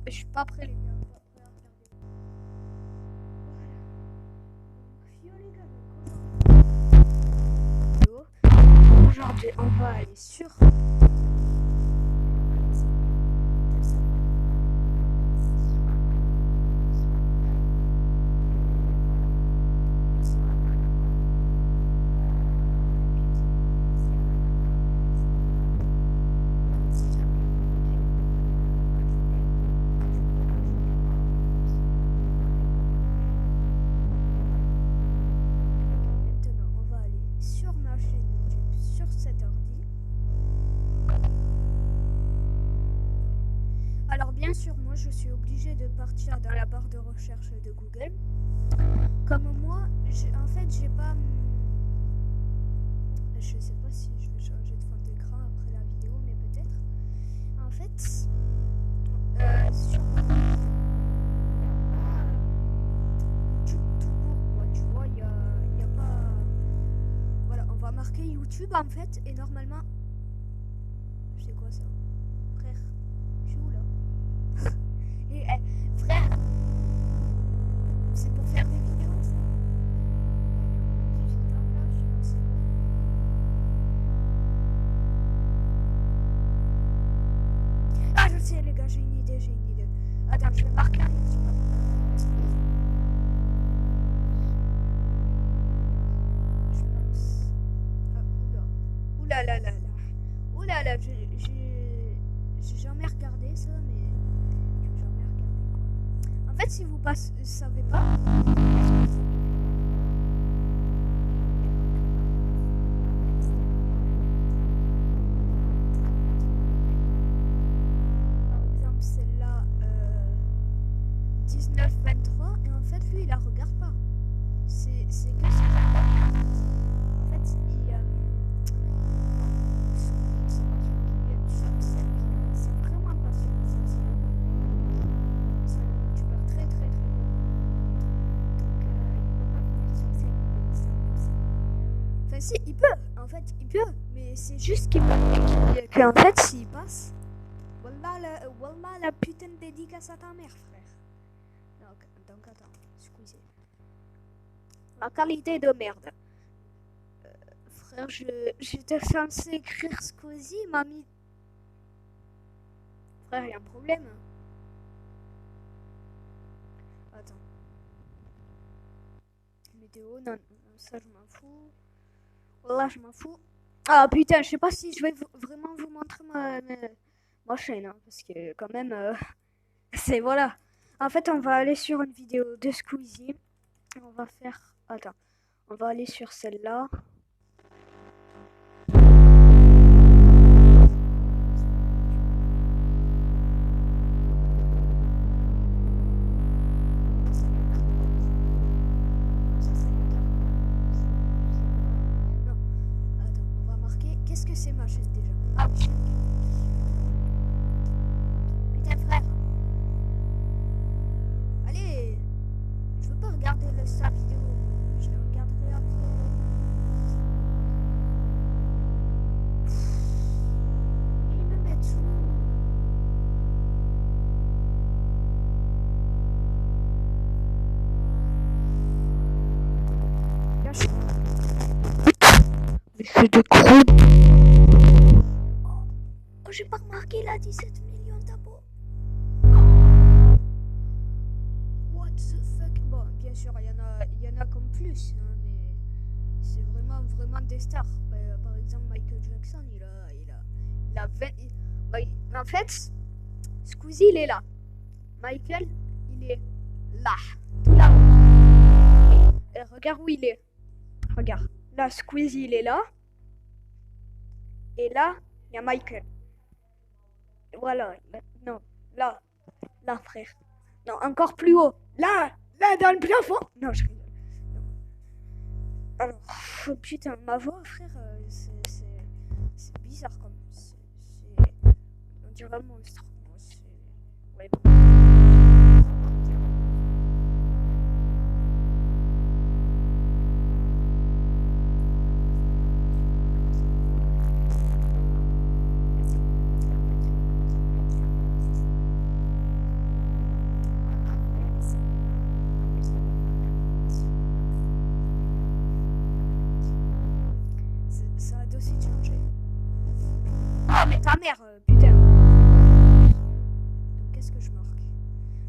Je suis pas prêt, les gars. Pas prêt à regarder. Voilà. Donc, yo, les gars, aujourd'hui, on va aller sur. Bien sûr, moi je suis obligée de partir dans la barre de recherche de Google. Comme moi, en fait, j'ai pas. Je sais pas si je vais changer de fond d'écran après la vidéo, mais peut-être. En fait, sur YouTube tout court, tu vois, y a pas. Voilà, on va marquer YouTube en fait, et normalement. C'est quoi ça? Frère, je suis où là? Et frère, c'est pour faire des vidéos ça. Ah, je sais les gars, j'ai une idée. Attends, je vais marquer un YouTube. Je pense. Ah, oula là là. Oula là, j'ai jamais regardé ça, mais. En fait, si vous savez pas, par exemple celle-là, 1923, et en fait lui il la regarde pas. C'est que ça. En fait, c'est vraiment pas sûr. Si, il peut, en fait, il peut, mais c'est juste qu'il peut. Que, en fait, s'il passe, wallah la putain de dédicace à ta mère, frère. Donc attends, excusez. La qualité de merde. Frère, j'étais censé écrire Squeezie, il m'a mis. Frère, il y a un problème. Attends. Météo, non, ça je m'en fous. Là, je m'en fous. Ah putain, je sais pas si je vais vraiment vous montrer ma chaîne, hein, parce que quand même, c'est voilà. En fait, on va aller sur une vidéo de Squeezie. On va faire. Attends, on va aller sur celle-là. Qu'est-ce que c'est ma chaîne déjà? Ah oui. Putain frère. Allez. Je veux pas regarder sa vidéo. Je la regarderai après. Il me met tout. Mais c'est de gros. Oh, j'ai pas remarqué, il a 17 millions d'abos. What the fuck? Bon, bien sûr, il y en a comme plus, hein, mais c'est vraiment des stars. Par exemple, Michael Jackson, il a 20. En fait, Squeezie, il est là. Michael, il est là. Tout là. Et regarde où il est. Regarde. Là, Squeezie, il est là. Et là, il y a Michael. Voilà. Non. Là, frère. Non, encore plus haut. Là, dans le plafond. Non, je rigole. Non. Alors, oh, putain, ma voix, frère, c'est bizarre comme. On dirait un monstre. Ouais, bon.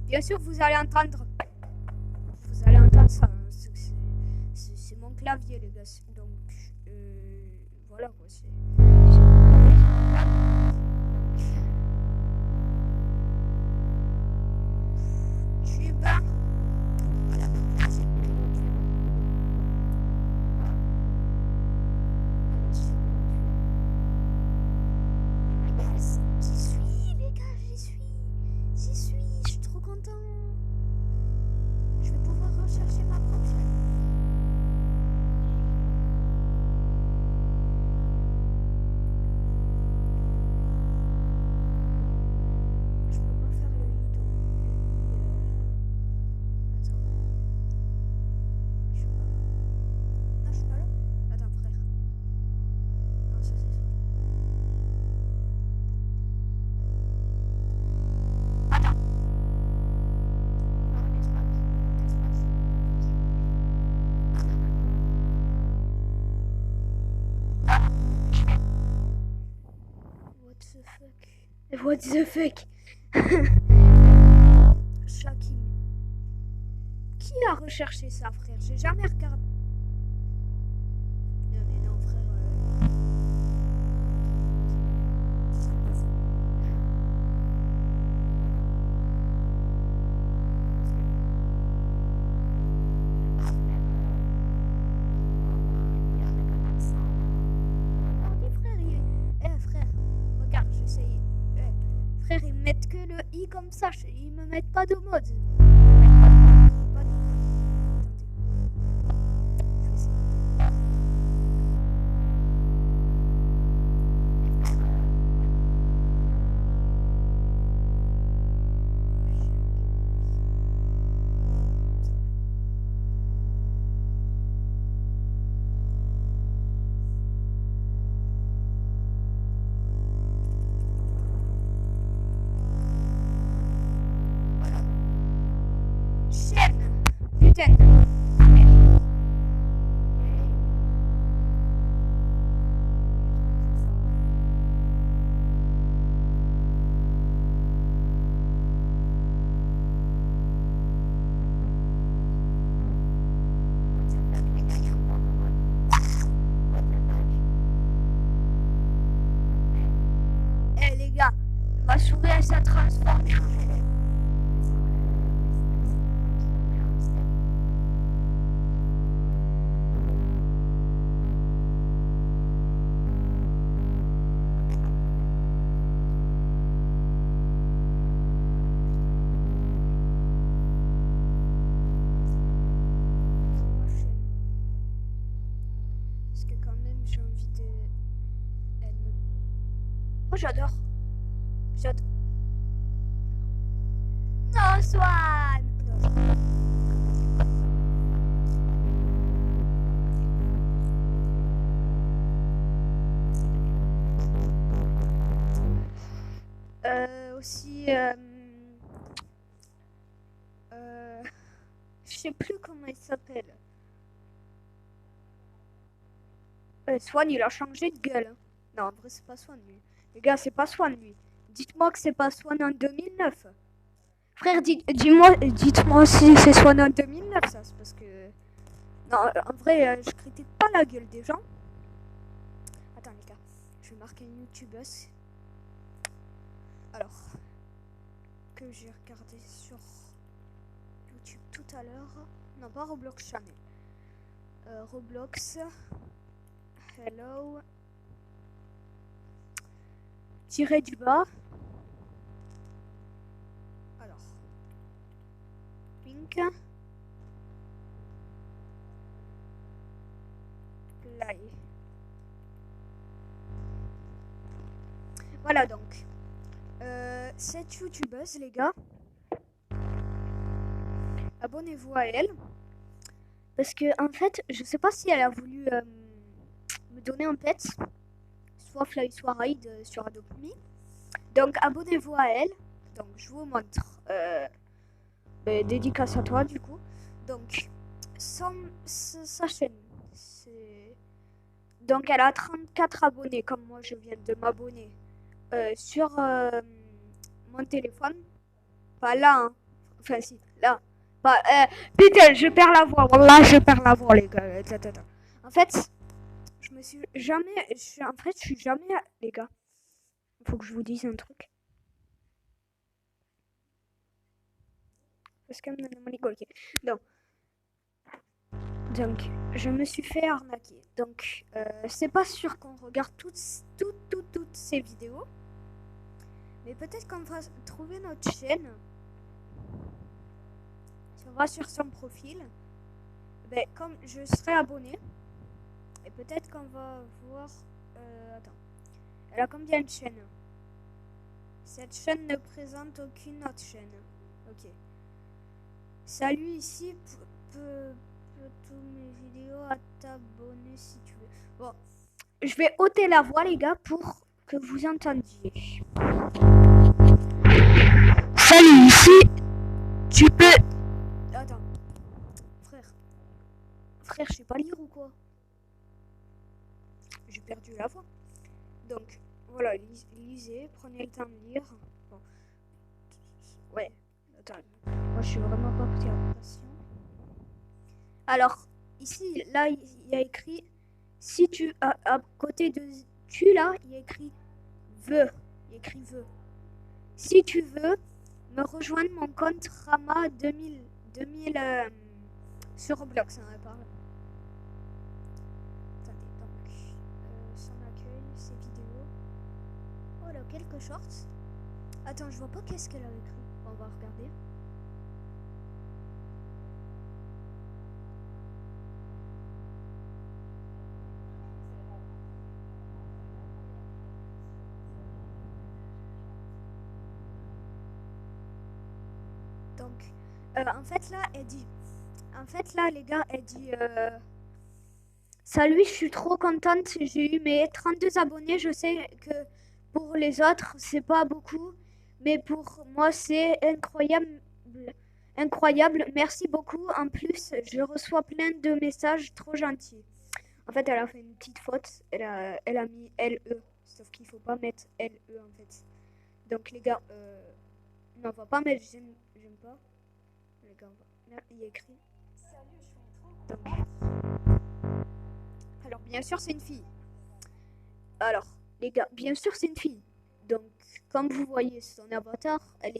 Bien sûr, vous allez entendre. Vous allez entendre ça. Hein. C'est mon clavier, les gars. Donc, voilà quoi. Tube. J'y suis, les gars, j'y suis. J'y suis, je suis trop content. Je vais pouvoir rechercher ma propre chaîne. Je peux pas faire le lit donc. Attends. Je suis pas là. Ah, je suis pas là? Attends, frère. Non, ça c'est ça. Attends. Non, espace. Espace. What the fuck? What the fuck? Shakim. Qui a recherché ça, frère? J'ai jamais regardé. Non, mais non, frère. Ordi, frère, frère, regarde, j'essaye. Frère, ils mettent que le i comme ça, ils me mettent pas de mode. Pas de- Attendez. Je vais essayer. Chaîne. Putain. Ah merde. Eh les gars, ma souris elle s'est transformée en parce que quand même j'ai envie de. Elle me. Oh j'adore. J'adore. Non Swan. Non. Aussi je sais plus comment il s'appelle. Swan il a changé de gueule. Hein. Non en vrai c'est pas Swan lui. Les gars c'est pas Swan lui. Dites-moi que c'est pas Swan en 2009. Frère dites-moi si c'est Swan en 2009 ça c'est parce que. Non en vrai je critique pas la gueule des gens. Attends les gars, je vais marquer une youtubeuse. Alors que j'ai regardé sur YouTube tout à l'heure. Non, pas Roblox Channel. Roblox. Hello. Tiré du bas. Alors. Pink. Play. Voilà donc. Cette youtubeuse, les gars. Abonnez-vous à elle. Parce que, en fait, je sais pas si elle a voulu me donner un pet. Soit Fly, soit Ride sur Adopt Me. Donc, abonnez-vous à elle. Donc, je vous montre. Dédicace à toi, du coup. Donc, sa chaîne. Donc, elle a 34 abonnés, comme moi, je viens de m'abonner sur mon téléphone. Pas là, hein. Enfin, si, là. Bah, putain, je perds la voix. Wallah, je perds la voix, les gars. En fait, je me suis jamais. En fait, je suis jamais. Les gars, il faut que je vous dise un truc. Parce que. Donc, donc, je me suis fait arnaquer. Donc, c'est pas sûr qu'on regarde toutes ces vidéos. Mais peut-être qu'on va trouver notre chaîne. Si on va sur son profil, ben, comme je serai abonné, et peut-être qu'on va voir. Attends. Elle a combien de chaînes? Cette chaîne ne présente aucune autre chaîne. Ok. Salut, ici, peux tous mes vidéos à t'abonner si tu veux. Bon, je vais ôter la voix, les gars, pour que vous entendiez. Salut, ici, tu peux. Attends, frère. Frère, je sais pas lire ou quoi? J'ai perdu la voix. Donc, voilà, lisez, prenez le temps de lire. Bon. Ouais, attends. Moi, je suis vraiment pas patient. Alors, ici, là, il y a écrit. Si tu. À côté de tu, là, il y a écrit veux. Il y a écrit veux. Si tu veux me rejoindre mon compte Rama 2000 sur Roblox, on en parle. Attendez, donc. Son accueil, ses vidéos. Oh là, quelques shorts. Attends, je vois pas qu'est-ce qu'elle a écrit. On va regarder. Donc, en fait, là, elle dit. En fait, là, les gars, elle dit. Salut, je suis trop contente. J'ai eu mes 32 abonnés. Je sais que pour les autres, c'est pas beaucoup. Mais pour moi, c'est incroyable. Incroyable. Merci beaucoup. En plus, je reçois plein de messages trop gentils. En fait, elle a fait une petite faute. Elle a mis LE. Sauf qu'il faut pas mettre LE en fait. Donc, les gars, non, on va pas mettre j'aime pas. Les gars, là, il y a écrit. Donc, alors, bien sûr, c'est une fille. Alors, les gars, bien sûr, c'est une fille. Donc, comme vous voyez, son avatar, elle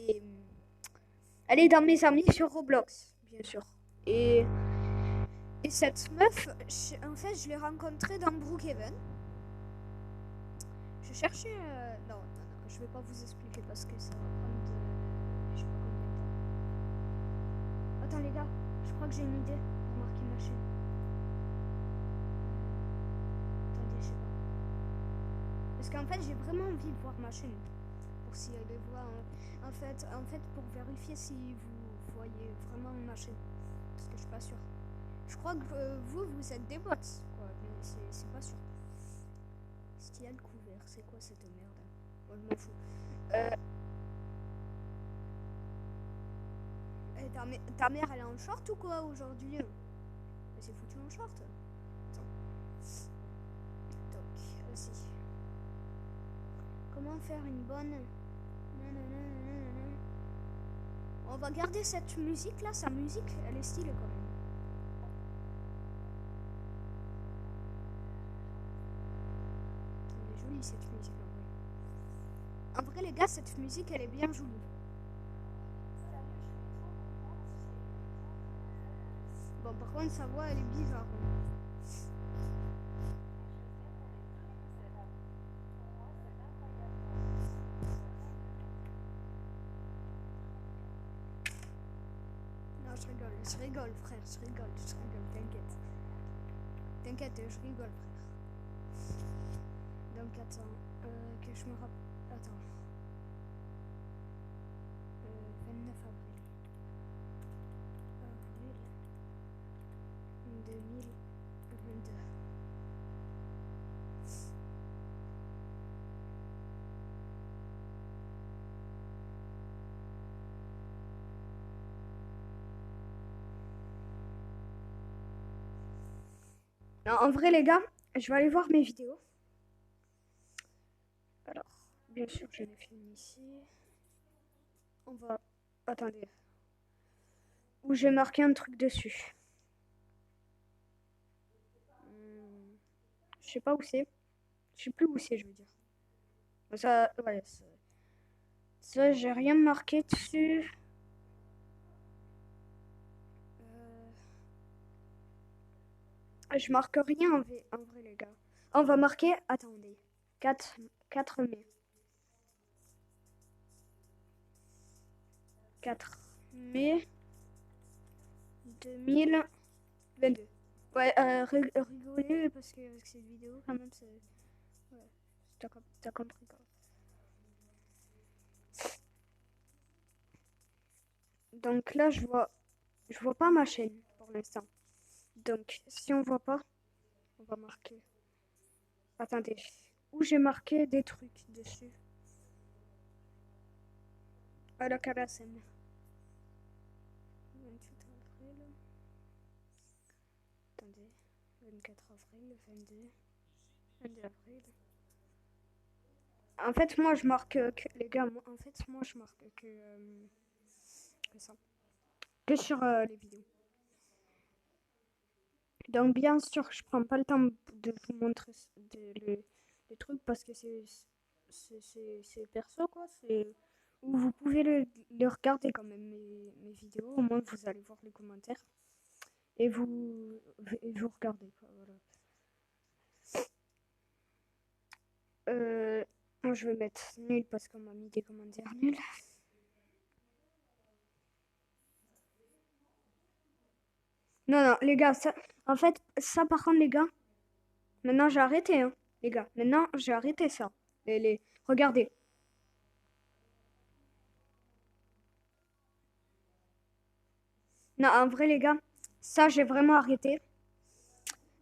est dans mes amis sur Roblox, bien sûr. Et cette meuf, en fait, je l'ai rencontrée dans Brookhaven. Je cherchais. Non, je vais pas vous expliquer parce que ça va prendre de. Je sais pas combien de temps. Attends, les gars, je crois que j'ai une idée pour marquer ma chaîne. Attendez, je sais pas. Parce qu'en fait, j'ai vraiment envie de voir ma chaîne. Pour si elle les voit. En fait, pour vérifier si vous voyez vraiment ma chaîne. Parce que je suis pas sûre. Je crois que vous êtes des bots, quoi. Mais c'est pas sûr. Stial couvert, c'est quoi cette merde? Moi, je m'en fous. Ta mère, elle est en short ou quoi aujourd'hui? Elle s'est foutue en short. Attends. Donc, aussi. Comment faire une bonne. On va garder cette musique là, sa musique, elle est stylée quand même. Elle est jolie cette musique en vrai. En vrai les gars, cette musique elle est bien jolie. Bon par contre sa voix elle est bizarre. Non je rigole frère, je rigole, t'inquiète. T'inquiète, je rigole frère. Donc attends, que je me rappelle. Attends. 29 avril. Avril 2022. Non, en vrai les gars, je vais aller voir mes vidéos. Alors, bien sûr, je les filme ici. On va. Attendez. où j'ai marqué un truc dessus. Je sais pas où c'est. Je sais plus où c'est, je veux dire. Ça, ouais, ça j'ai rien marqué dessus. Je marque rien en vrai, les gars. On va marquer, attendez, 4 mai. 4 mai 2022. Ouais, rigolez parce que avec cette vidéo, quand même, c'est. Ouais, t'as compris quoi. Donc là, je vois pas ma chaîne pour l'instant. Donc, si on voit pas, on va marquer. Attendez, où j'ai marqué des trucs dessus. À la Kalasem. 28 avril. Attendez. 24 avril, 22 avril. En fait, moi, je marque que... Les gars, en fait, moi, je marque que ça. Que sur les vidéos. Donc, bien sûr, je prends pas le temps de vous montrer les trucs parce que c'est perso, quoi. Vous pouvez le regarder quand même, mes vidéos. Au moins, vous allez voir les commentaires. Et vous regardez, quoi. Voilà. Moi, je vais mettre nul parce qu'on m'a mis des commentaires nuls. Non, non, les gars, ça, en fait, ça, par contre, les gars, maintenant, j'ai arrêté, hein, les gars. Maintenant, j'ai arrêté ça. Regardez. Non, en vrai, les gars, ça, j'ai vraiment arrêté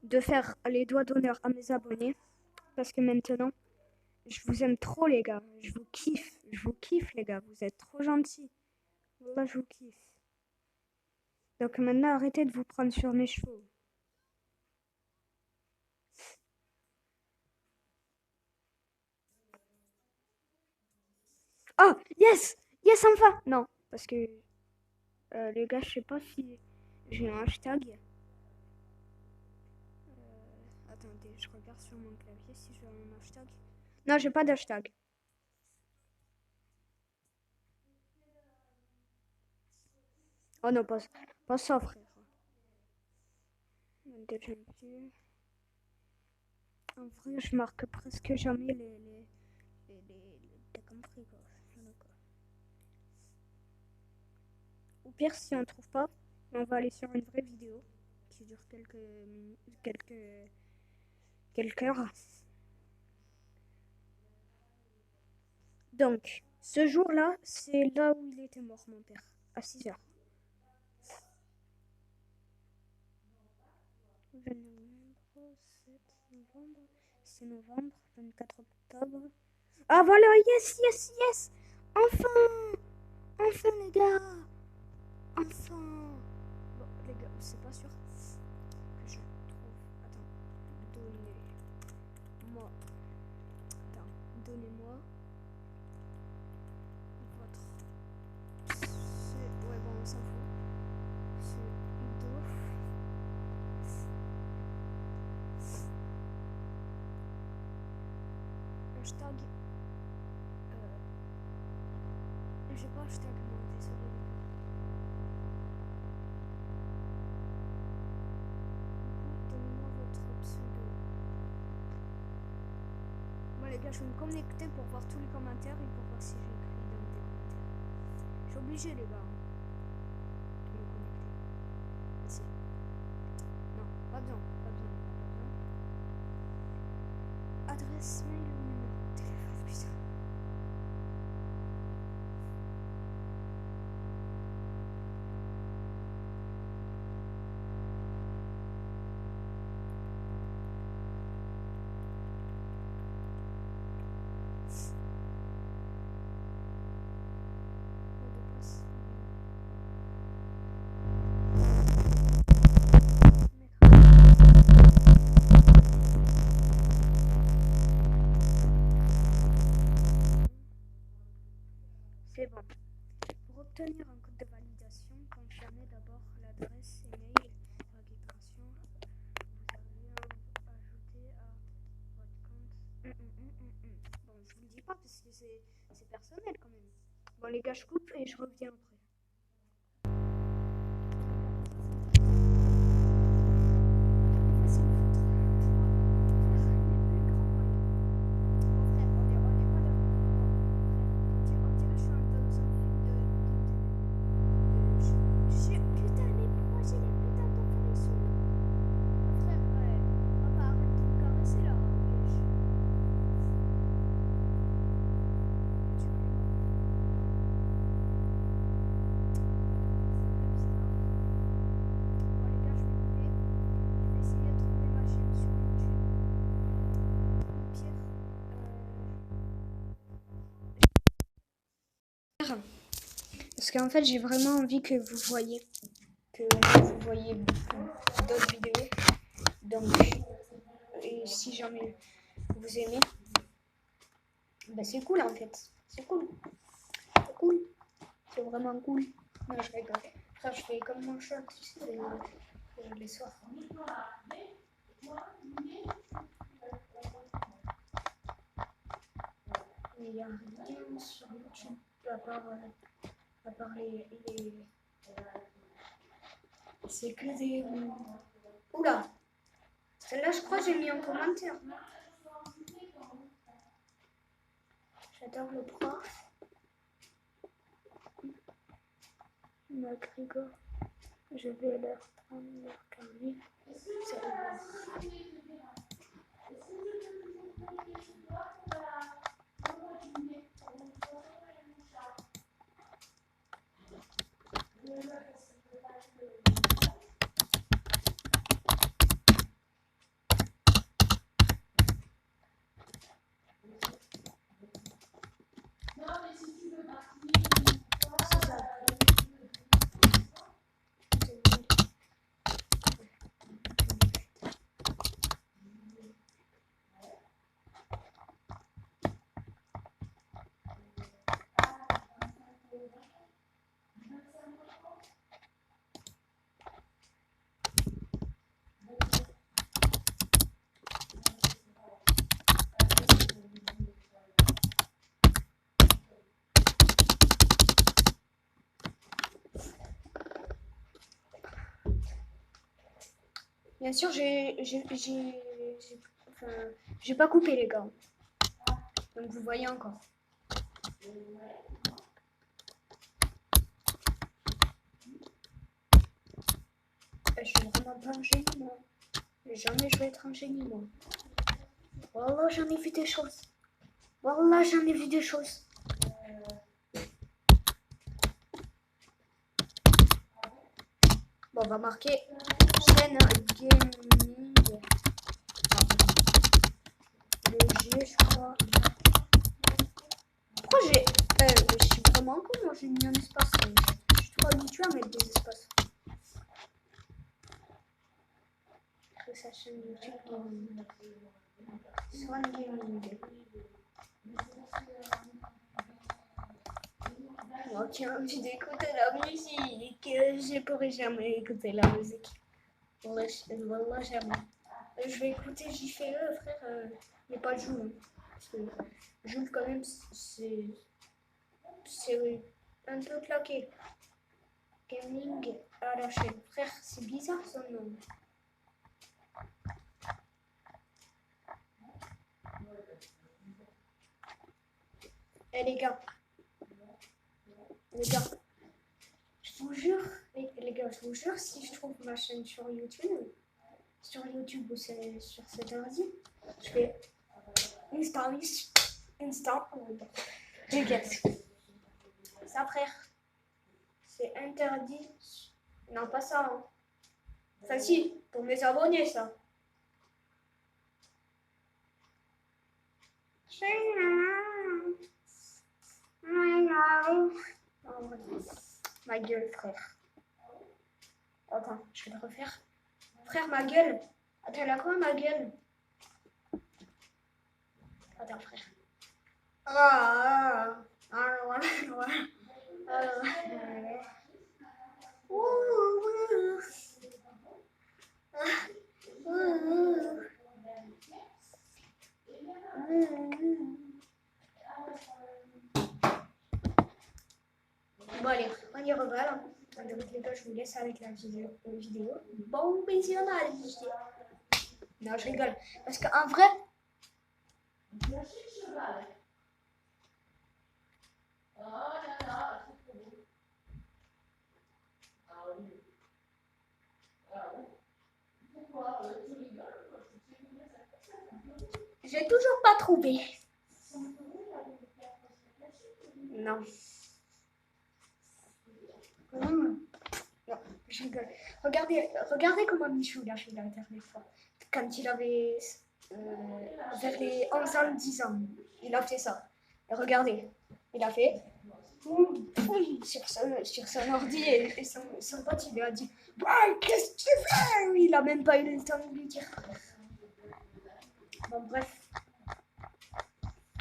de faire les doigts d'honneur à mes abonnés. Parce que maintenant, je vous aime trop, les gars. Je vous kiffe. Je vous kiffe, les gars. Vous êtes trop gentils. Là, je vous kiffe. Donc maintenant, arrêtez de vous prendre sur mes chevaux. Oh, yes! Yes, enfin! Non, parce que les gars, je sais pas si j'ai un hashtag. Attendez, je regarde sur mon clavier si j'ai un hashtag. Non, j'ai pas d'hashtag. Oh non, pas ça, frère. En vrai, je marque presque jamais t'as compris, quoi. Voilà, quoi. Au pire, si on trouve pas, on va aller sur une vraie vidéo qui dure quelques heures. Donc, ce jour-là, c'est là où il était mort, mon père, à 6 heures. 20 novembre, 7 novembre, 6 novembre, 24 octobre. Ah voilà, yes, yes, yes! Enfin! Enfin, les gars! Enfin! Bon, les gars, c'est pas sûr que je trouve. Attends, donnez-moi. Attends, donnez-moi votre. Ouais, bon, on s'en fout. C'est Ido. Hashtag. J'ai pas hashtag, moi, désolé, les gars. Donnez-moi votre pseudo. Bon, les gars, je vais me connecter pour voir tous les commentaires et pour voir si j'ai écrit dans des commentaires. Je suis obligé, les gars, de me connecter. Vas-y. Non, pas besoin, pas besoin, les gars, pas besoin. Adresse mail ou numéro de téléphone, putain. C'est bon. Pour obtenir un code de validation, invitation. Confirmez d'abord l'adresse email de récupération. Vous avez ajouté à votre compte. Bon, je vous le dis pas parce que c'est personnel quand même. Bon, les gars, je coupe et je reviens après. Parce qu'en fait, j'ai vraiment envie que vous voyez d'autres vidéos. Donc, et si jamais vous aimez, bah c'est cool en fait. C'est cool. C'est cool. C'est vraiment cool. Non, je rigole. Frère, je fais comme mon chat, tu sais, les soirs. Mais il n'y a rien sur YouTube à part les... C'est que des... Oula! Celle-là, je crois que j'ai mis en commentaire. J'adore le prof. McGregor. Je vais leur prendre leur carnet. C'est Bien sûr, j'ai pas coupé les gars. Donc vous voyez encore. Je suis vraiment pas un génie moi. Jamais je vais être un génie moi. Wallah, j'en ai vu des choses. Wallah, j'en ai vu des choses. Bon, on va marquer chaîne gaming. Le G, je crois. Pourquoi j'ai... je suis vraiment con, moi j'ai mis un espace. Je suis trop habituée à mettre des espaces. Crée sa chaîne YouTube gaming. Swan Gaming. Moi qui ai envie d'écouter la musique, je pourrais jamais écouter la musique. Wallah, jamais. Je vais écouter JFE, frère. Mais pas Joule. Parce que Joule, quand même, c'est un peu claqué. Gaming à la chaîne. Frère, c'est bizarre son nom. Eh les gars, je vous jure, les gars, je vous jure, si je trouve ma chaîne sur YouTube ou sur cet ordi, je fais instant, regarde. Ça, frère, c'est interdit. Non, pas ça. Hein. Enfin, si, pour mes abonnés, ça. Ma gueule, frère. Attends, je vais le refaire. Frère, ma gueule. Attends, elle a quoi, ma gueule? Attends, frère. Voilà. Bon, allez, on y revoit. Hein. Donc, les gars, je vous laisse avec la vidéo. Bon visionnage. Non, je rigole. Parce qu'en vrai... J'ai toujours pas trouvé. Non. Non, je rigole. Regardez comment Michou l'a fait la dernière fois. Quand il avait vers les 11 ans, 10 ans. Il a fait ça. Et regardez. Il a fait sur son ordi et son pote il lui a dit qu'est-ce que tu fais? Il a même pas eu le temps de lui dire. Bon bref.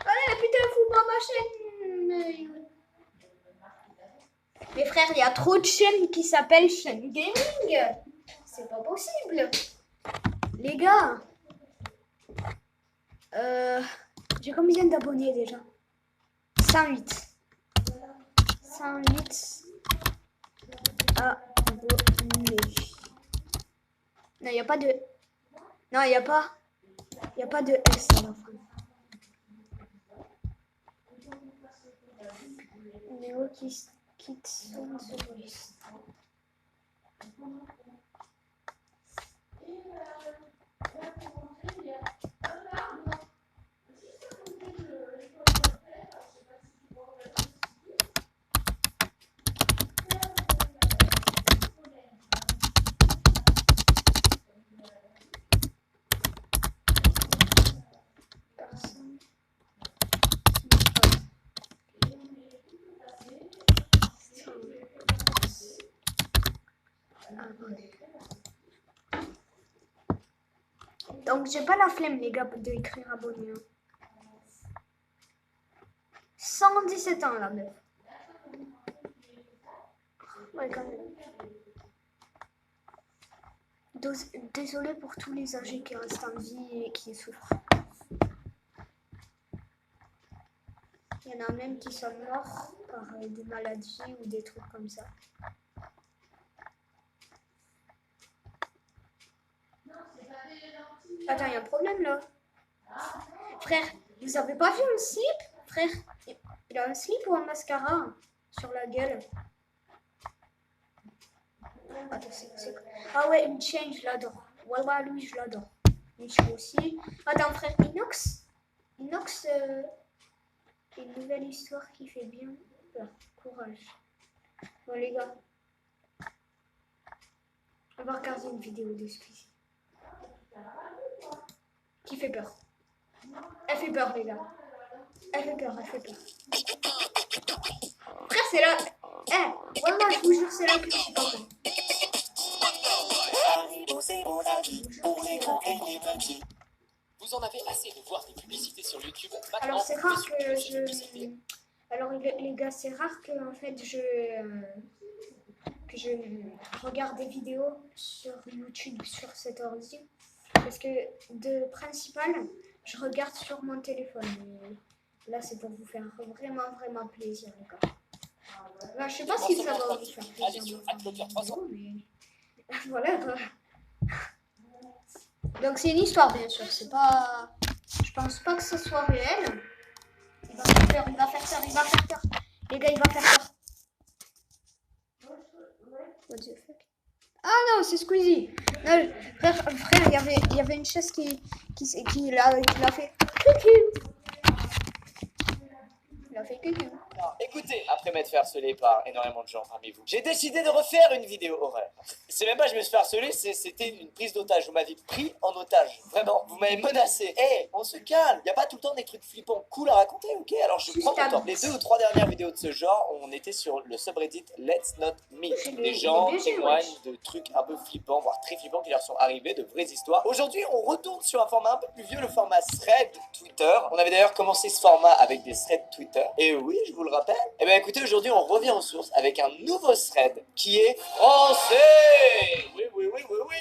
Allez putain fous pas ma chaîne. Mais frère, il y a trop de chaînes qui s'appellent chaîne gaming. C'est pas possible. Les gars. J'ai combien d'abonnés déjà? 108. 108 abonnés. Non, il n'y a pas de... Non, il n'y a pas... Il n'y a pas de S à la fin. Néo qui sonne ce voice. Donc j'ai pas la flemme les gars d'écrire abonné. 117 ans la meuf. Ouais, quand même. Désolé pour tous les âgés qui restent en vie et qui souffrent. Il y en a même qui sont morts par des maladies ou des trucs comme ça. Attends, il y a un problème là. Frère, vous avez pas vu un slip? Frère, il a un slip ou un mascara sur la gueule? Attends, c'est... Ah ouais, une chaîne, je l'adore. Wallah, lui, je l'adore. Michou aussi. Attends, frère, Inox, une nouvelle histoire qui fait bien peur. Courage. Bon, les gars, on va regarder une vidéo de Squeezie. Qui fait peur. Elle fait peur, les gars. Elle fait peur. Frère, c'est là. Wallah, je vous jure, c'est là que je suis pas peur. Vous en avez assez de voir des publicités sur YouTube. Alors c'est rare que je... Alors les gars, c'est rare que en fait je regarde des vidéos sur YouTube sur cet ordi. Parce que de principal, je regarde sur mon téléphone. Et là, c'est pour vous faire vraiment plaisir, les gars. Là, je sais pas si ça va vous faire plaisir. Mais voilà quoi. Donc c'est une histoire bien sûr, c'est pas... Je pense pas que ce soit réel. Il va faire peur. Les gars, il va faire peur. What the fuck? Ah non, c'est Squeezie. Non, frère, il y avait une chaise qui l'a fait cucu. Il a fait cucu. Écoutez, après m'être fait harceler par énormément de gens parmi vous, j'ai décidé de refaire une vidéo horreur. C'est même pas je me suis fait harceler, c'était une prise d'otage. Vous m'avez pris en otage. Vraiment, vous m'avez menacé. On se calme. Y a pas tout le temps des trucs flippants cool à raconter, ok? Alors je prends mon temps. Les 2 ou 3 dernières vidéos de ce genre, on était sur le subreddit Let's Not Meet. Des gens témoignent de trucs un peu flippants, voire très flippants qui leur sont arrivés, de vraies histoires. Aujourd'hui, on retourne sur un format un peu plus vieux, le format thread Twitter. On avait d'ailleurs commencé ce format avec des threads Twitter. Et oui, je vous le rappelle. Eh bien écoutez, aujourd'hui on revient aux sources avec un nouveau thread qui est français. Oui.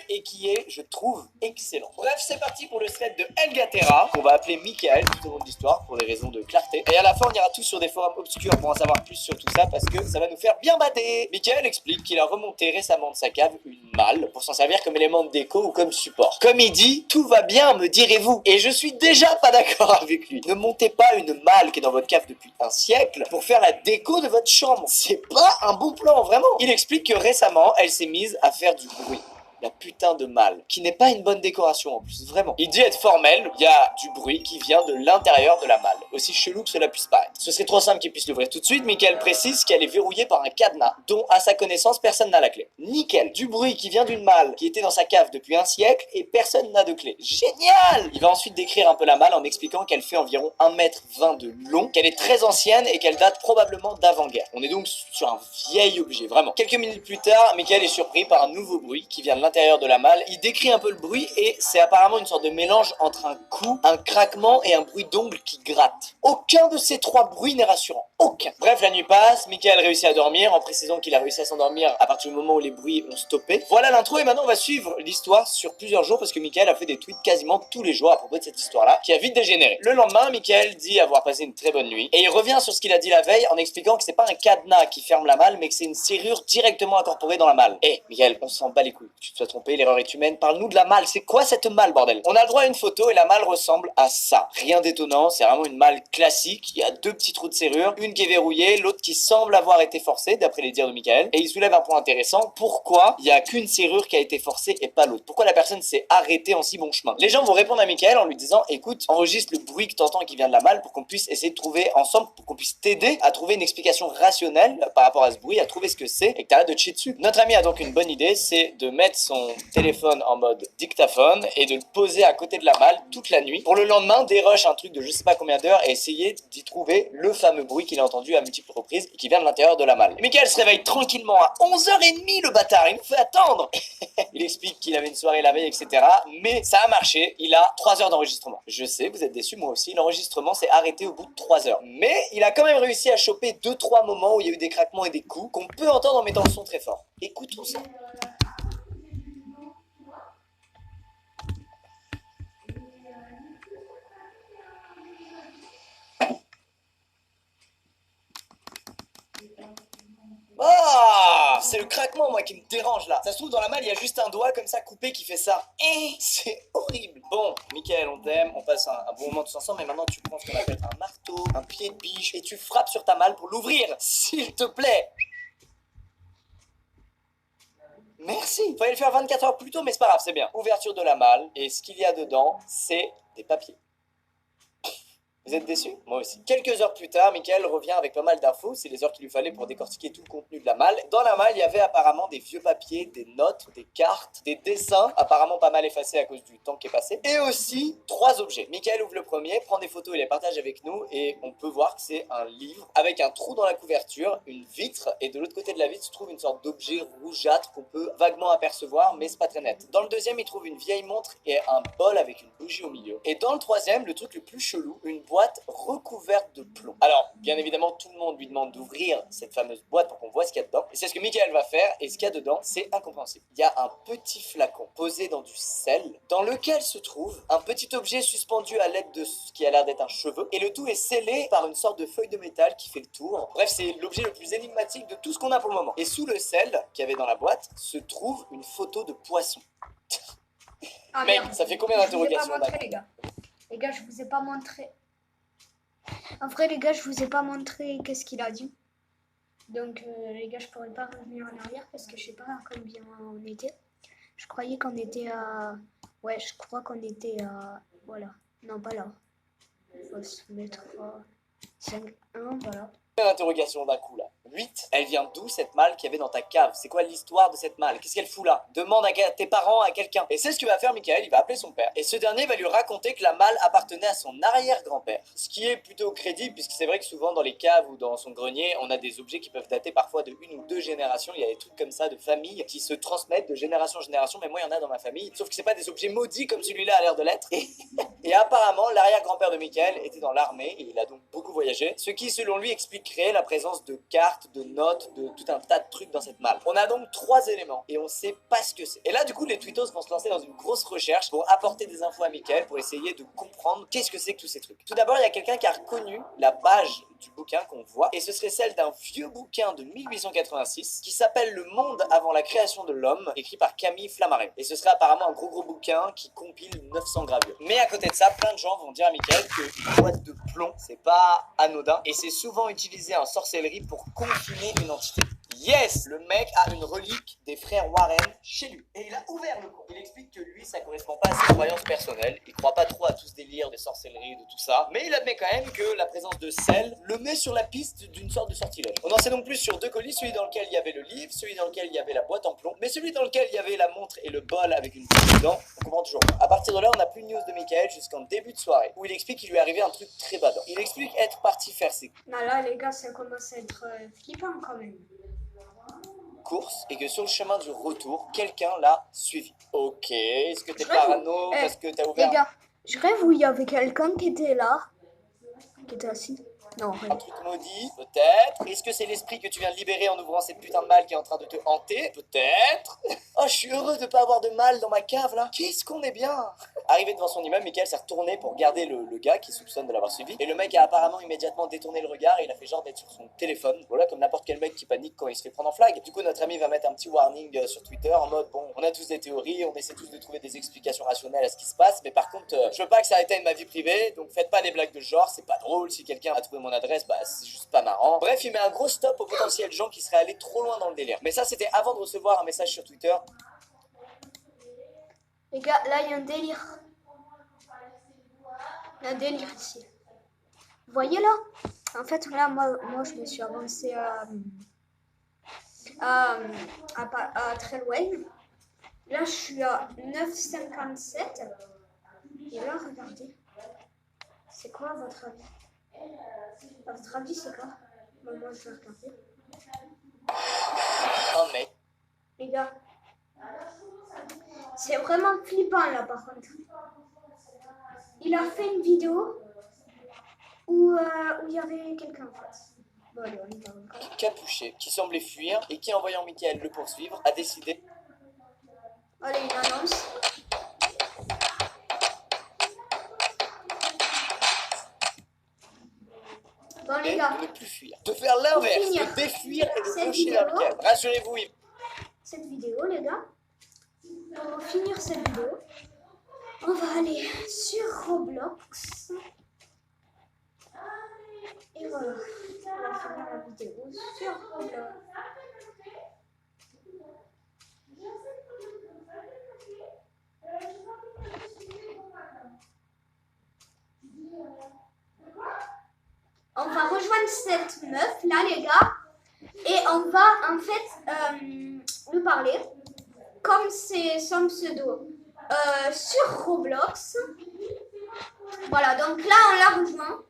et qui est, je trouve, excellent. Bref, c'est parti pour le thread de Elgatera, qu'on va appeler Michael tout au long de l'histoire pour des raisons de clarté. Et à la fin, on ira tous sur des forums obscurs pour en savoir plus sur tout ça parce que ça va nous faire bien bader. Michael explique qu'il a remonté récemment de sa cave une malle pour s'en servir comme élément de déco ou comme support. Comme il dit, tout va bien, me direz-vous. Et je suis déjà pas d'accord avec lui. Ne montez pas une malle qui est dans votre cave depuis un siècle pour faire la déco de votre chambre. C'est pas un bon plan, vraiment. Il explique que récemment, elle s'est mise à faire du bruit. La putain de malle, qui n'est pas une bonne décoration en plus, vraiment. Il dit être formel, il y a du bruit qui vient de l'intérieur de la malle, aussi chelou que cela puisse paraître. Ce serait trop simple qu'il puisse l'ouvrir tout de suite, Michael précise qu'elle est verrouillée par un cadenas, dont à sa connaissance personne n'a la clé. Nickel, du bruit qui vient d'une malle qui était dans sa cave depuis un siècle et personne n'a de clé. Génial. Il va ensuite décrire un peu la malle en expliquant qu'elle fait environ 1,20 m de long, qu'elle est très ancienne et qu'elle date probablement d'avant-guerre. On est donc sur un vieil objet, vraiment. Quelques minutes plus tard, Michael est surpris par un nouveau bruit qui vient de l'intérieur de la malle. Il décrit un peu le bruit et c'est apparemment une sorte de mélange entre un coup, un craquement et un bruit d'ongles qui gratte. Aucun de ces trois bruits n'est rassurant. Aucun. Bref, la nuit passe, Michael réussit à dormir en précisant qu'il a réussi à s'endormir à partir du moment où les bruits ont stoppé. Voilà l'intro et maintenant on va suivre l'histoire sur plusieurs jours parce que Michael a fait des tweets quasiment tous les jours à propos de cette histoire-là qui a vite dégénéré. Le lendemain, Michael dit avoir passé une très bonne nuit et il revient sur ce qu'il a dit la veille en expliquant que c'est pas un cadenas qui ferme la malle mais que c'est une serrure directement incorporée dans la malle. Michael, on s'en bat les couilles. Tu te sois trompé, l'erreur est humaine. Parle-nous de la malle. C'est quoi cette malle, bordel? On a le droit à une photo et la malle ressemble à ça. Rien d'étonnant, c'est vraiment une malle classique. Il y a deux petits trous de serrure, une qui est verrouillée, l'autre qui semble avoir été forcée, d'après les dires de Michael. Et il soulève un point intéressant. Pourquoi il y a qu'une serrure qui a été forcée et pas l'autre? Pourquoi la personne s'est arrêtée en si bon chemin? Les gens vont répondre à Michael en lui disant, écoute, enregistre le bruit que t'entends et qui vient de la malle pour qu'on puisse essayer de trouver ensemble, pour qu'on puisse t'aider à trouver une explication rationnelle par rapport à ce bruit, à trouver ce que c'est et que t'arrêtes de te chier dessus. Notre ami a donc une bonne idée, c'est de mettre son téléphone en mode dictaphone et de le poser à côté de la malle toute la nuit. Pour le lendemain, dérush un truc de je sais pas combien d'heures et essayer d'y trouver le fameux bruit qu'il a entendu à multiples reprises et qui vient de l'intérieur de la malle. Et Michael se réveille tranquillement à 11h30, le bâtard, il nous fait attendre. Il explique qu'il avait une soirée la veille, etc. Mais ça a marché, il a 3 heures d'enregistrement. Je sais, vous êtes déçus, moi aussi, l'enregistrement s'est arrêté au bout de 3 heures. Mais il a quand même réussi à choper 2-3 moments où il y a eu des craquements et des coups qu'on peut entendre en mettant le son très fort. Écoutons ça. Ah, c'est le craquement, moi, qui me dérange là. Ça se trouve, dans la malle, il y a juste un doigt comme ça coupé qui fait ça. C'est horrible. Bon, Michael, on t'aime, on passe un bon moment tous ensemble, mais maintenant tu prends ce qu'on appelle un marteau, un pied de biche, et tu frappes sur ta malle pour l'ouvrir, s'il te plaît. Merci. Fallait le faire 24 heures plus tôt, mais c'est pas grave, c'est bien. Ouverture de la malle, et ce qu'il y a dedans, c'est des papiers. Vous êtes déçus? Moi aussi. Quelques heures plus tard, Michael revient avec pas mal d'infos. C'est les heures qu'il lui fallait pour décortiquer tout le contenu de la malle. Dans la malle, il y avait apparemment des vieux papiers, des notes, des cartes, des dessins, apparemment pas mal effacés à cause du temps qui est passé. Et aussi 3 objets. Michael ouvre le premier, prend des photos et les partage avec nous. Et on peut voir que c'est un livre avec un trou dans la couverture, une vitre. Et de l'autre côté de la vitre se trouve une sorte d'objet rougeâtre qu'on peut vaguement apercevoir, mais c'est pas très net. Dans le deuxième, il trouve une vieille montre et un bol avec une bougie au milieu. Et dans le troisième, le truc le plus chelou, une boîte recouverte de plomb. Alors, bien évidemment, tout le monde lui demande d'ouvrir cette fameuse boîte pour qu'on voit ce qu'il y a dedans. Et c'est ce que Michael va faire, et ce qu'il y a dedans, c'est incompréhensible. Il y a un petit flacon posé dans du sel, dans lequel se trouve un petit objet suspendu à l'aide de ce qui a l'air d'être un cheveu, et le tout est scellé par une sorte de feuille de métal qui fait le tour. Bref, c'est l'objet le plus énigmatique de tout ce qu'on a pour le moment. Et sous le sel qu'il y avait dans la boîte, se trouve une photo de poisson. Ah, Mec, merde. ça fait combien d'interrogations là? Les gars, je vous ai pas montré. En vrai, les gars, je vous ai pas montré qu'est-ce qu'il a dit. Donc, les gars, je pourrais pas revenir en arrière parce que je sais pas à combien on était. Je croyais qu'on était à... Ouais, je crois qu'on était à... Voilà. Non, pas là. Il faut se mettre à 5-1, voilà. Interrogation d'un coup là. 8. Elle vient d'où cette malle qu'il y avait dans ta cave? C'est quoi l'histoire de cette malle? Qu'est-ce qu'elle fout là? Demande à tes parents, à quelqu'un. Et c'est ce que va faire Michael, il va appeler son père. Et ce dernier va lui raconter que la malle appartenait à son arrière-grand-père. Ce qui est plutôt crédible puisque c'est vrai que souvent dans les caves ou dans son grenier, on a des objets qui peuvent dater parfois de 1 ou 2 générations. Il y a des trucs comme ça de famille qui se transmettent de génération en génération. Mais moi il y en a dans ma famille. Sauf que c'est pas des objets maudits comme celui-là a l'air de l'être. Et apparemment l'arrière-grand-père de Michael était dans l'armée et il a donc beaucoup voyagé. Ce qui selon lui expliquerait la présence de cartes cartes, de notes, de tout un tas de trucs dans cette malle. On a donc 3 éléments et on sait pas ce que c'est. Et là, du coup, les twittos vont se lancer dans une grosse recherche pour apporter des infos à Mickaël pour essayer de comprendre qu'est-ce que c'est que tous ces trucs. Tout d'abord, il y a quelqu'un qui a reconnu la page du bouquin qu'on voit et ce serait celle d'un vieux bouquin de 1886 qui s'appelle Le Monde avant la création de l'homme, écrit par Camille Flammarion. Et ce serait apparemment un gros bouquin qui compile 900 gravures. Mais à côté de ça, plein de gens vont dire à Mickaël qu'une boîte de plomb, c'est pas anodin et c'est souvent utilisé en sorcellerie pour confiner une entité. Yes, le mec a une relique des frères Warren chez lui. Et il a ouvert le compte. Il explique que lui, ça correspond pas à ses croyances personnelles. Il croit pas trop à tout ce délire de sorcellerie, de tout ça. Mais il admet quand même que la présence de sel le met sur la piste d'une sorte de sortilège. On en sait donc plus sur 2 colis, celui dans lequel il y avait le livre, celui dans lequel il y avait la boîte en plomb. Mais celui dans lequel il y avait la montre et le bol avec une bouche dedans, on comprend toujours pas. À partir de là, on n'a plus de news de Mickaël jusqu'en début de soirée, où il explique qu'il lui est arrivé un truc très badant. Il explique être parti faire ses Non, là, les gars, ça commence à être flippant quand même. course et que sur le chemin du retour, quelqu'un l'a suivi. Ok, est-ce que t'es parano parce que t'as ouvert les gars, je rêve où il y avait quelqu'un qui était là, qui était assis. Non, un truc maudit? Peut-être. Est-ce que c'est l'esprit que tu viens de libérer en ouvrant cette putain de malle qui est en train de te hanter? Peut-être. Oh, je suis heureux de pas avoir de mal dans ma cave là. Qu'est-ce qu'on est bien. Arrivé devant son immeuble, Mickaël s'est retourné pour regarder le gars qui soupçonne de l'avoir suivi. Et le mec a apparemment immédiatement détourné le regard et il a fait genre d'être sur son téléphone. Voilà, comme n'importe quel mec qui panique quand il se fait prendre en flag. Du coup, notre ami va mettre un petit warning sur Twitter en mode bon, on a tous des théories, on essaie tous de trouver des explications rationnelles à ce qui se passe, mais par contre, je veux pas que ça atteigne ma vie privée, donc faites pas des blagues de ce genre, c'est pas drôle. Si quelqu'un a trouvé mon adresse, bah c'est juste pas marrant. Bref, il met un gros stop aux potentiels gens qui seraient allés trop loin dans le délire. Mais ça, c'était avant de recevoir un message sur Twitter. les gars, là, il y a un délire. Il y a un délire ici. Vous voyez là? En fait, là, moi je me suis avancé à très loin. Là, je suis à 9,57. Et là, regardez. C'est quoi à votre avis? À votre avis, c'est quoi? Moi, je vais regarder. Un mec. Les gars, c'est vraiment flippant là par contre. Il a fait une vidéo où il y avait quelqu'un en face. Bon, allez, on y va encore. Capuché, qui semblait fuir et qui, en voyant Mickaël le poursuivre, a décidé. Allez, une annonce. Bon, les gars, De ne plus fuir. De faire l'inverse, Pour finir de défuir et de cette cocher vers vidéo. Mickaël. Rassurez-vous, il cette vidéo, les gars, pour finir cette vidéo, on va aller sur Roblox. Et voilà, on va finir la vidéo sur Roblox. On va rejoindre cette meuf là, les gars, et on va en fait lui parler comme c'est son pseudo sur Roblox. Voilà, donc là on la rejoint.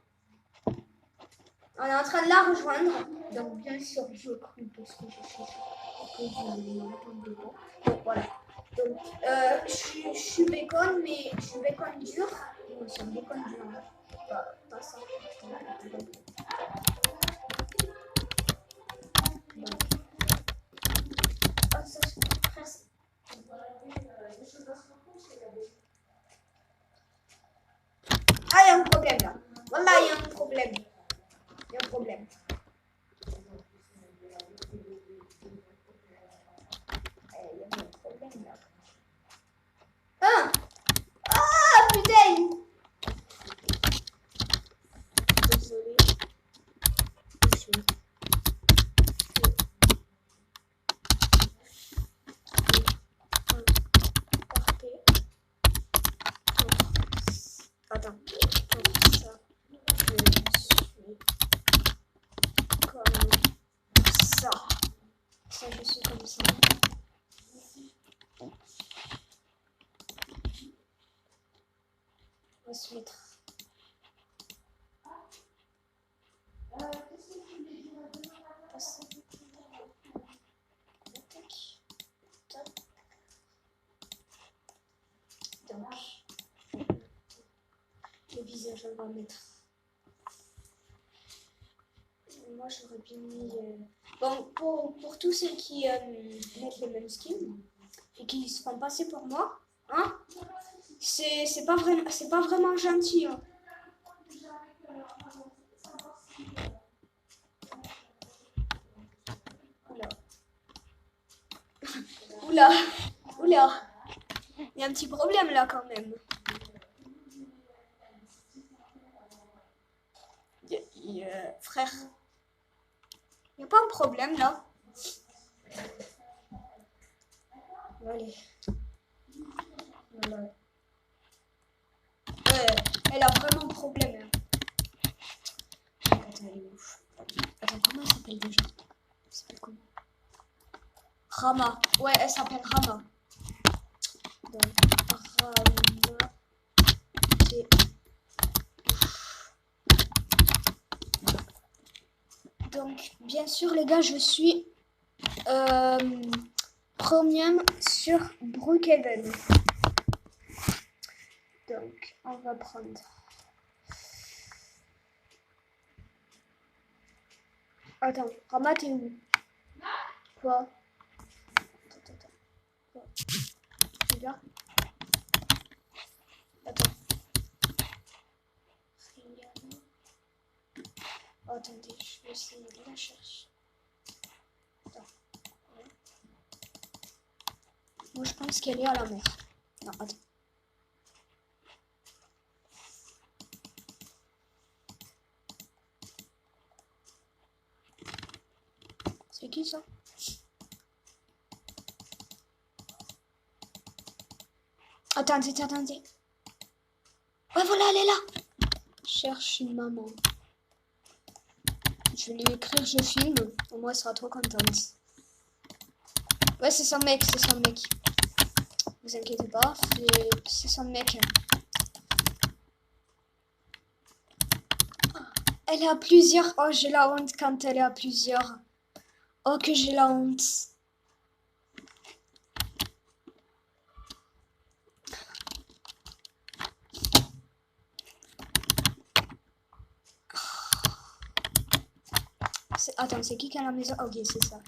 On est en train de la rejoindre. Donc bien sûr je crie parce que je suis que vous n'entendez pas. Donc voilà. Donc je suis bacon, mais je suis bacon dur. Non, c'est un bacon dur. Pas ça. Ah, il y a un problème là. Voilà, il y a un problème. Il y a un problème. Il y a un problème là. Ah! Ah, putain! Désolé. Je suis. Attends, comme ça, je suis comme ça. Ça, je suis comme ça. On va se mettre. Donc, le visage, on va mettre. moi j'aurais bien mis... Bon, pour tous ceux qui mettent les mêmes skins et qui se font passer pour moi, hein, c'est pas vraiment gentil. Hein. Oula, oula, il y a un petit problème là quand même. Frère, il n'y a pas un problème là. Allez. Voilà. Elle a vraiment un problème. Hein. Attends, elle est ouf. Attends, comment elle s'appelle déjà? Elle s'appelle comment? Rama. Ouais, elle s'appelle Rama. Donc, Rama. C'est... Donc, bien sûr, les gars, je suis premium sur Brookhaven. Donc, on va prendre... Attends, Rama, t'es où? Quoi? Attends. Quoi? Tu là? Attends. Oh, attendez, je vais essayer de la chercher. Attends. Ouais. Moi, je pense qu'elle est à la mer. Non, attends. C'est qui ça? Attendez. Ouais, voilà, elle est là. Cherche une maman. Je vais lui écrire, je filme. Au moins, elle sera trop contente. Ouais, c'est son mec. Vous inquiétez pas, c'est son mec. Elle est à plusieurs. Oh, j'ai la honte quand elle est à plusieurs. Oh, que j'ai la honte. Attends, c'est qui a la maison? Ok, c'est ça.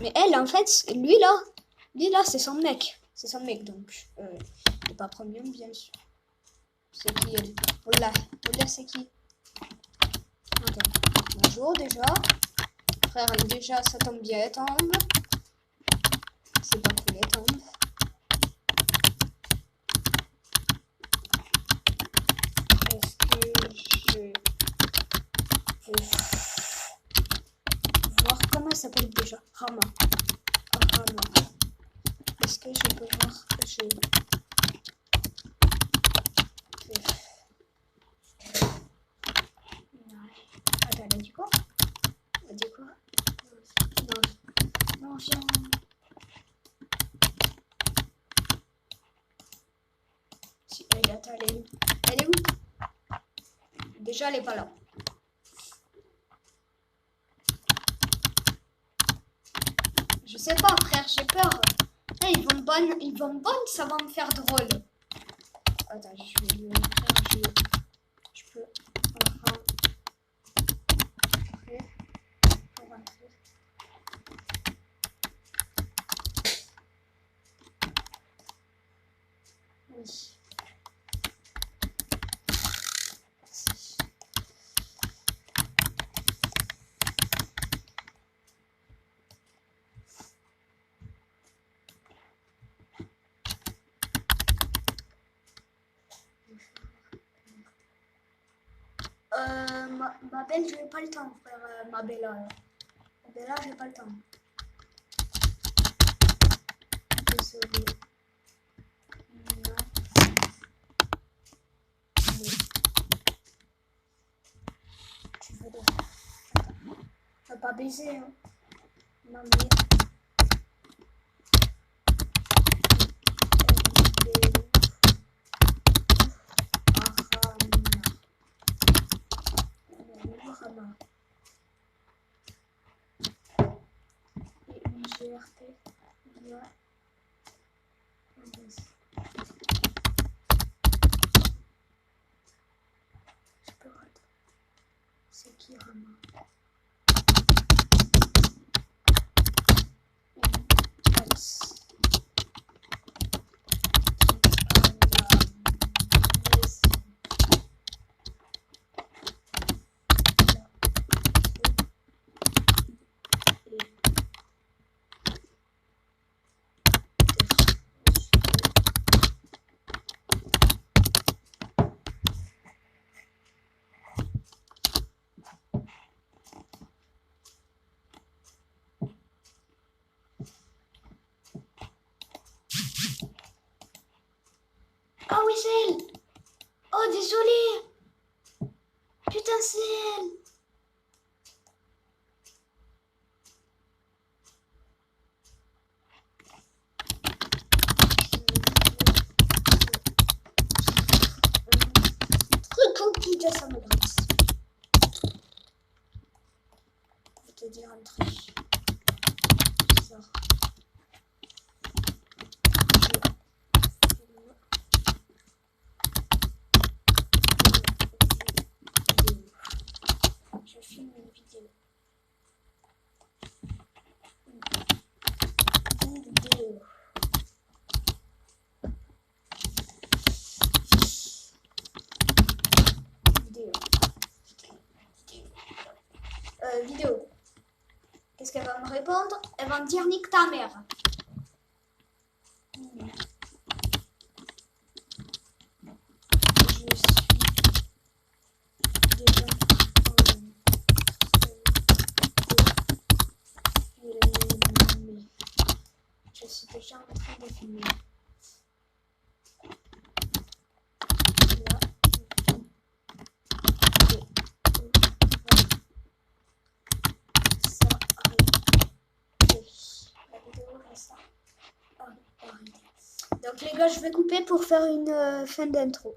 Mais elle, en fait, lui là, c'est son mec. C'est son mec, donc. Il n'est pas premium, bien sûr. C'est qui elle? Oula, c'est qui? Attends. Bonjour, déjà. Frère, déjà, ça tombe bien, elle tombe. C'est pas cool, elle tombe. Est-ce que je voir comment elle s'appelle déjà? Rama. Est-ce que je peux voir? Attends, elle a dit quoi? Non, viens. Si, attends, elle est où? Déjà, elle est pas là. Je sais pas, frère, j'ai peur. Hey, ils vont me ban, ça va me faire drôle. Attends, je vais lui écrire, je peux rentrer. Oui. Ma belle, je n'ai pas le temps, frère. Ma bella, j'ai pas le temps. Désolé. Non. Tu veux de... T'as pas baisé, hein. Ma mère. C'est qui Ah oui, c'est elle. Oh, désolé. Putain, c'est elle. Truc compliqué, ça me gratte. Je vais te dire un truc. Ça. Je filme une vidéo. Vidéo. Vidéo. Qu'est-ce qu'elle va me répondre? Elle va me dire nique ta mère. Je suis déjà filmer. Je suis déjà en train de filmer. Là. Ça arrête. La vidéo reste là. Donc les gars, je vais couper pour faire une fin d'intro.